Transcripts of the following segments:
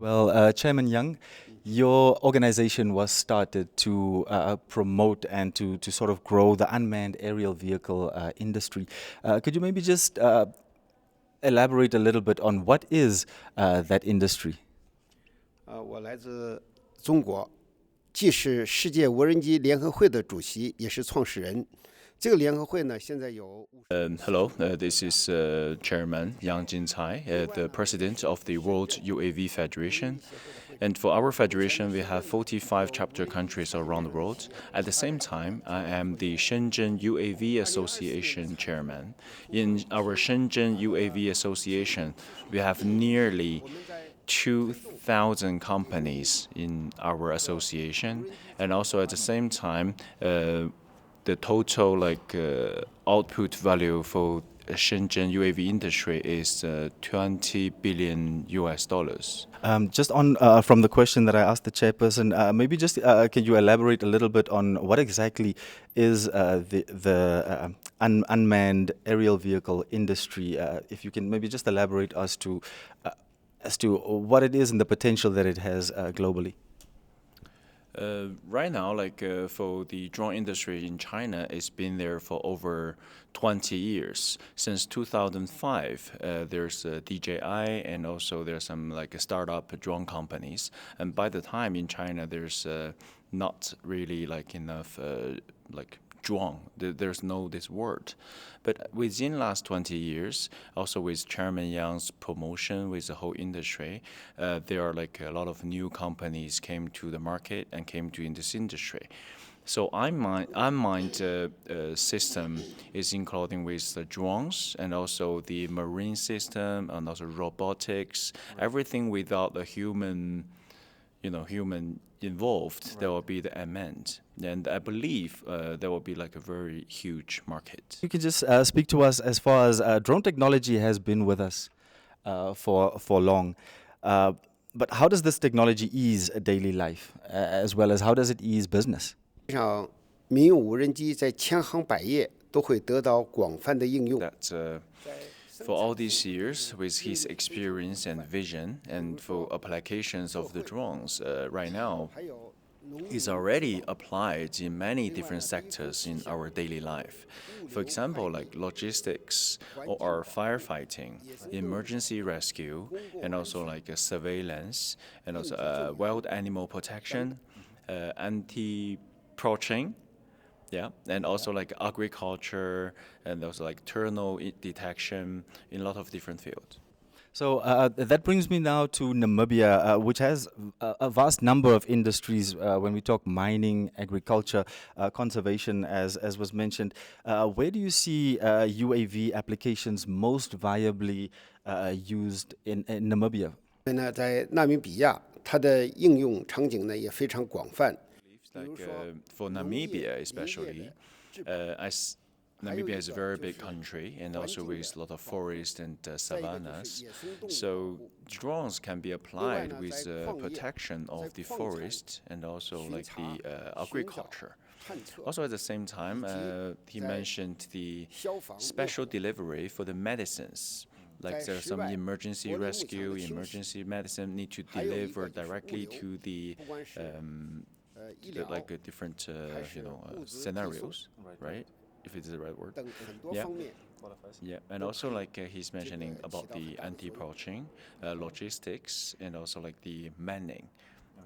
Well, Chairman Young, your organization was started to promote and to sort of grow the unmanned aerial vehicle industry. Could you maybe just elaborate a little bit on what is that industry? 我来自中国，既是世界无人机联合会的主席，也是创始人。这个联合会呢，现在有 Hello, this is Chairman Yang Jinchai, the President of the World UAV Federation. And for our federation, we have 45 chapter countries around the world. At the same time, I am the Shenzhen UAV Association Chairman. In our Shenzhen UAV Association, we have nearly 2,000 companies in our association, and also at the same time, the total output value for Shenzhen UAV industry is 20 billion US dollars. Just on from the question that I asked the chairperson, maybe just can you elaborate a little bit on what exactly is the unmanned aerial vehicle industry? If you can maybe just elaborate as to what it is and the potential that it has globally. Right now, for the drone industry in China, it's been there for over 20 years. Since 2005, there's DJI, and also there's some startup drone companies. And by the time in China, there's not really enough drone. There's no this word. But within last 20 years, also with Chairman Yang's promotion with the whole industry, there are a lot of new companies came to the market and came to in this industry. So unmanned system is including with the drones and also the marine system and also robotics, everything without the human involved, there will be the unmanned. And I believe there will be a very huge market. You can just speak to us as far as drone technology has been with us for long. But how does this technology ease daily life, as well as how does it ease business? 实际上，民用无人机在千行百业都会得到广泛的应用。For all these years, with his experience and vision, and for applications of the drones, right now is already applied in many different sectors in our daily life. For example, like logistics or firefighting, emergency rescue, and also surveillance, and also wild animal protection, anti-poaching. Yeah, and also agriculture and also terminal detection in a lot of different fields. So that brings me now to Namibia, which has a vast number of industries when we talk mining, agriculture, conservation, as was mentioned. Where do you see UAV applications most viably used in Namibia? 呢，在纳米比亚，它的应用场景呢也非常广泛。For Namibia especially, as Namibia is a very big country and also with a lot of forest and savannas, so drones can be applied with protection of the forest and also the agriculture. Also at the same time, he mentioned the special delivery for the medicines. There's some emergency rescue, emergency medicine need to deliver directly to the different scenarios, right? If it's the right word. Yeah. Yeah, and also he's mentioning about the anti-poaching, logistics, and also the manning.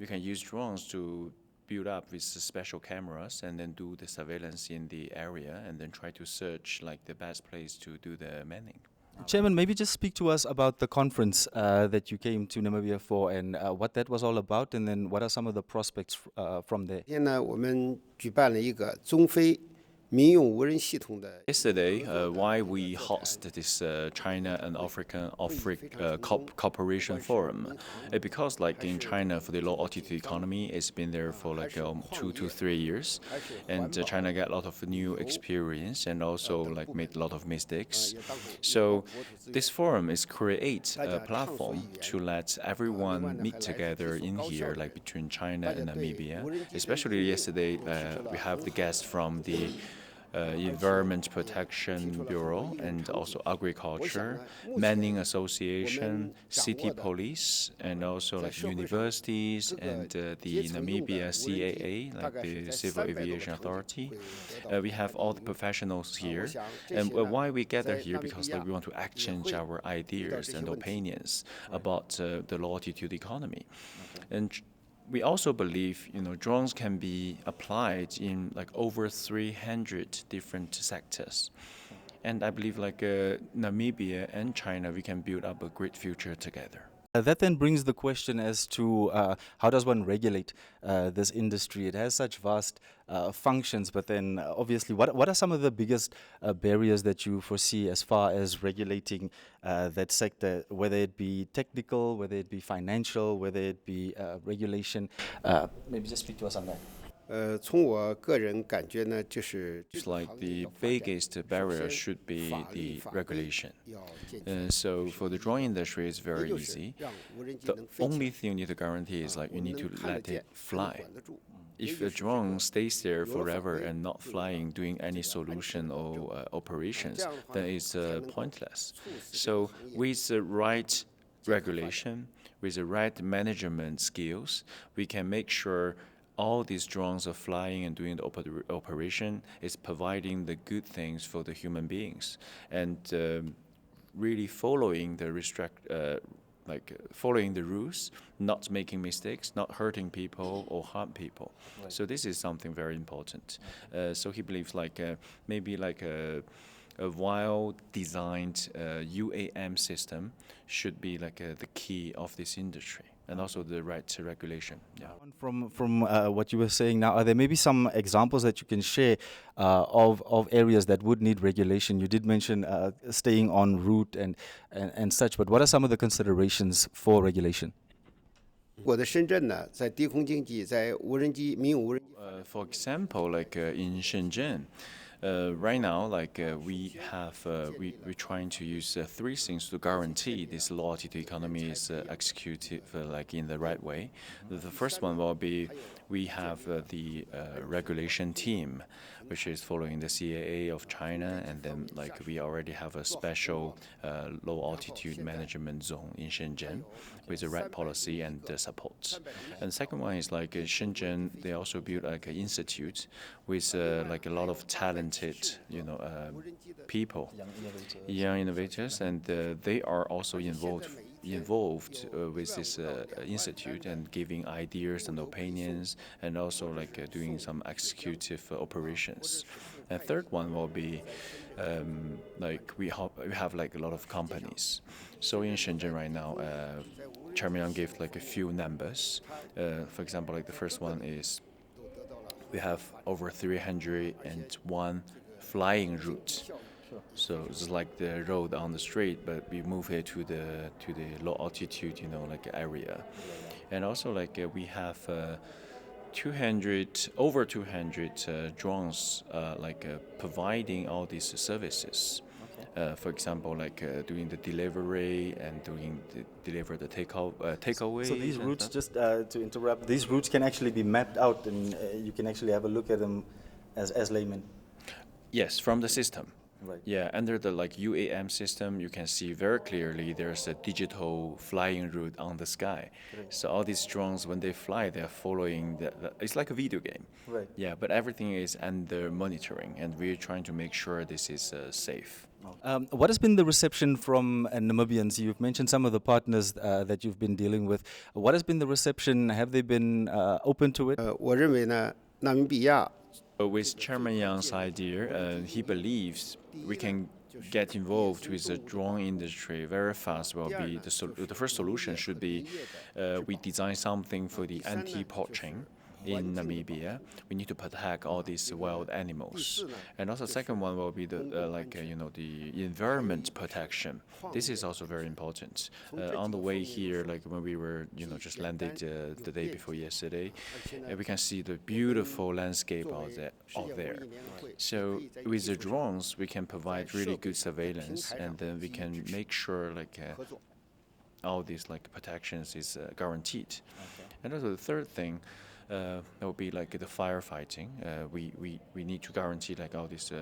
We can use drones to build up with special cameras and then do the surveillance in the area and then try to search the best place to do the manning. Chairman, maybe just speak to us about the conference that you came to Namibia for and what that was all about, and then what are some of the prospects from there? 今天呢，我们举办了一个中非民用无人系统的。Yesterday, why we host this China and African Cooperation Forum? Because in China, for the low altitude economy, it's been there for 2 to 3 years, and China got a lot of new experience and also made a lot of mistakes. So this forum is create a platform to let everyone meet together in here, between China and Namibia. Especially yesterday, we have the guests from the Environment Protection Bureau, and also Agriculture, Manning Association, City Police, and also like universities and the Namibia CAA, like the Civil Aviation Authority. We have all the professionals here, and why we gather here because like we want to exchange our ideas and opinions about the low altitude economy, and we also believe, drones can be applied in like over 300 different sectors. And I believe like Namibia and China, we can build up a great future together. That then brings the question as to how does one regulate this industry? It has such vast functions, but then obviously, what are some of the biggest barriers that you foresee as far as regulating that sector, whether it be technical, whether it be financial, whether it be regulation? Maybe just speak to us on that. 从我个人感觉呢，就是 It's like the biggest barrier should be the regulation. So for the drone industry, it's very easy. The only thing you need to guarantee is like you need to let it fly. If a drone stays there forever and not flying, doing any solution or operations, then it's pointless. So with the right regulation, with the right management skills, we can make sure all these drones are flying and doing the operation is providing the good things for the human beings, and really following the following the rules, not making mistakes, not hurting people or harm people. Right. So this is something very important. So he believes like maybe like a well-designed UAM system should be like the key of this industry. And also the right regulation. Yeah. From what you were saying now, are there maybe some examples that you can share of areas that would need regulation? You did mention staying en route and such, but what are some of the considerations for regulation? 我的深圳呢，在低空经济，在无人机、民用无人机。For example, like in Shenzhen. Right now, like we're trying to use three things to guarantee this low altitude economy is executed like in the right way. The first one will be we have the regulation team, which is following the CAA of China, and then like we already have a special low altitude management zone in Shenzhen with the right policy and support. And the second one is like Shenzhen, they also built like an institute with like a lot of talented, people, young innovators, and they are also involved with this institute and giving ideas and opinions, and also like doing some executive operations. And third one will be like we have like a lot of companies. So in Shenzhen right now, Chairman Yang gave like a few numbers. For example, like the first one is we have over 301 flying routes. So it's like the road on the street, but we move it to the low altitude, like area. And also like we have over 200 drones providing all these services. For example, like doing the delivery and deliver the takeaway. So these routes, just to interrupt, these routes can actually be mapped out, and you can actually have a look at them as laymen. Yes, from the system. Right. Yeah, under the like UAM system, you can see very clearly there's a digital flying route on the sky. Great. So all these drones, when they fly, they're following it's like a video game. Right. Yeah, but everything is under monitoring, and we're trying to make sure this is safe. What has been the reception from Namibians? You've mentioned some of the partners that you've been dealing with. What has been the reception? Have they been open to it? 我认为呢，纳米比亚 With Chairman Yang's idea, he believes we can get involved with the drone industry very fast. Will be the first solution should be we design something for the anti-poaching in Namibia. We need to protect all these wild animals, and also second one will be the the environment protection. This is also very important. On the way here, like when we were just landed the day before yesterday, we can see the beautiful landscape out there. So with the drones, we can provide really good surveillance, and then we can make sure like all these like protections is guaranteed. Okay. And also the third thing. That would be like the firefighting. We need to guarantee like all this,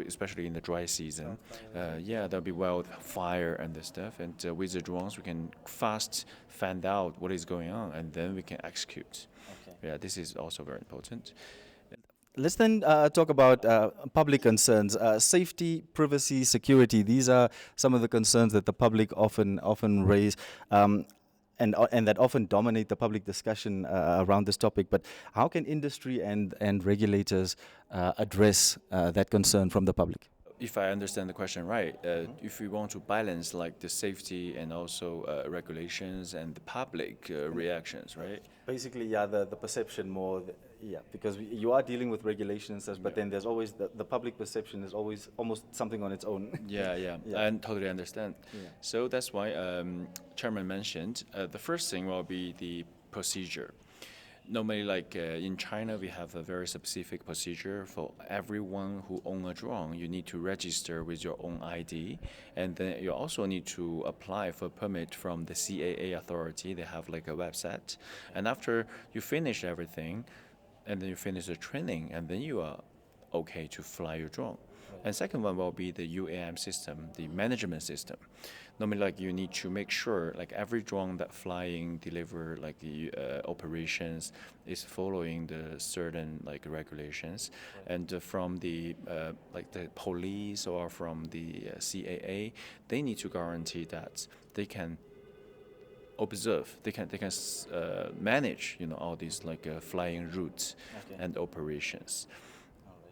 especially in the dry season. Yeah, that'll be well with fire and the stuff. And with the drones, we can fast find out what is going on, and then we can execute. Yeah, this is also very important. Let's then talk about public concerns, safety, privacy, security. These are some of the concerns that the public often raise. And that often dominate the public discussion around this topic. But how can industry and regulators address that concern from the public? If I understand the question right, if we want to balance like the safety and also regulations and the public reactions, right? Basically, yeah, the perception more, yeah, because you are dealing with regulations, but then there's always the public perception is always almost something on its own. Yeah, I totally understand. Yeah. So that's why Chairman mentioned the first thing will be the procedure. Normally, like in China, we have a very specific procedure for everyone who own a drone. You need to register with your own ID, and then you also need to apply for a permit from the CAA authority. They have like a website, and after you finish everything, and then you finish the training, and then you are okay to fly your drone. And second one will be the UAM system, the management system. Normally, like you need to make sure, like every drone that flying, deliver, like the operations is following the certain like regulations, and from the like the police or from the CAA, they need to guarantee that they can observe, they can manage, all these like flying routes and operations.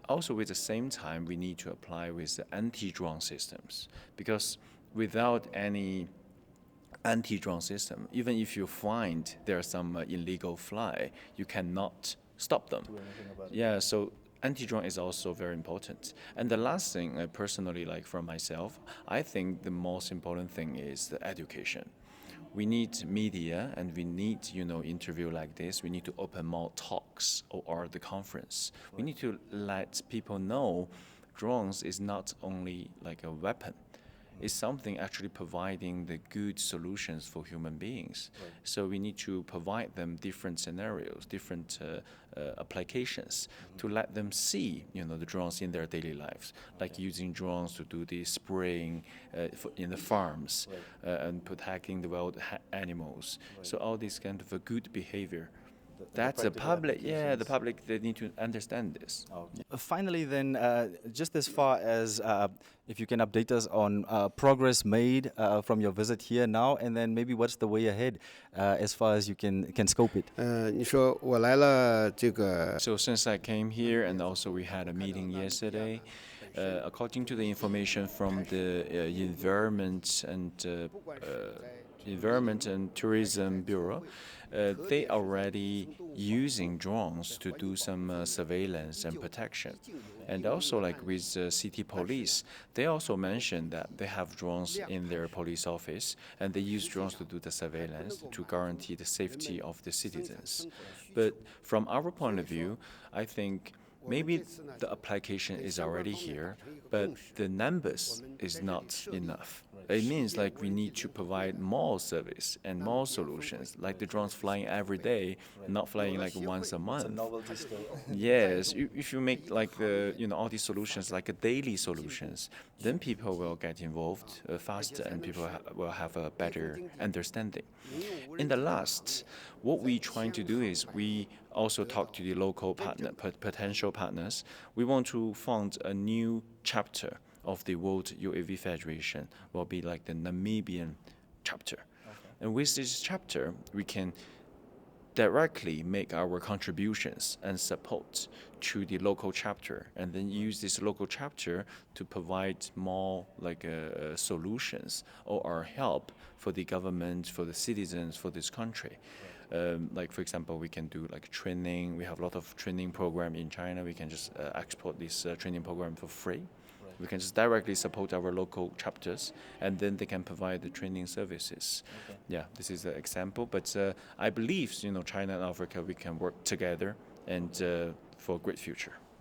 Also, with the same time, we need to apply with the anti-drone systems, because without any anti-drone system, even if you find there's some illegal fly, you cannot stop them. Yeah, so anti-drone is also very important. And the last thing, personally, like for myself, I think the most important thing is the education. We need media, and we need interview like this. We need to open more talks or the conference. We need to let people know drones is not only like a weapon. It's something actually providing the good solutions for human beings. So we need to provide them different scenarios, different applications to let them see, the drones in their daily lives, like using drones to do the spraying in the farms and protecting the wild animals. So all this kind of a good behavior. That's the public. Yeah, the public, they need to understand this. Finally, then, just as far as if you can update us on progress made from your visit here now, and then maybe what's the way ahead as far as you can scope it. 你说我来了这个 So since I came here, and also we had a meeting yesterday, according to the information from the Environment and Tourism Bureau, they already using drones to do some surveillance and protection. And also like with city police, they also mentioned that they have drones in their police office, and they use drones to do the surveillance to guarantee the safety of the citizens. But from our point of view, I think maybe the application is already here, but the numbers is not enough. It means like we need to provide more service and more solutions, like the drones flying every day, not flying like once a month. Yes, if you make like all these solutions like a daily solutions, then people will get involved faster, and people will have a better understanding. In the last, what we trying to do is we also talk to the local potential partners. We want to found a new chapter of the World UAV Federation, will be like the Namibian chapter. And with this chapter, we can directly make our contributions and support to the local chapter, and then use this local chapter to provide more like solutions or help for the government, for the citizens, for this country. Like for example, we can do like training. We have a lot of training program in China. We can just export this training program for free. We can just directly support our local chapters, and then they can provide the training services. Yeah, this is an example. But I believe, China and Africa, we can work together and for a great future.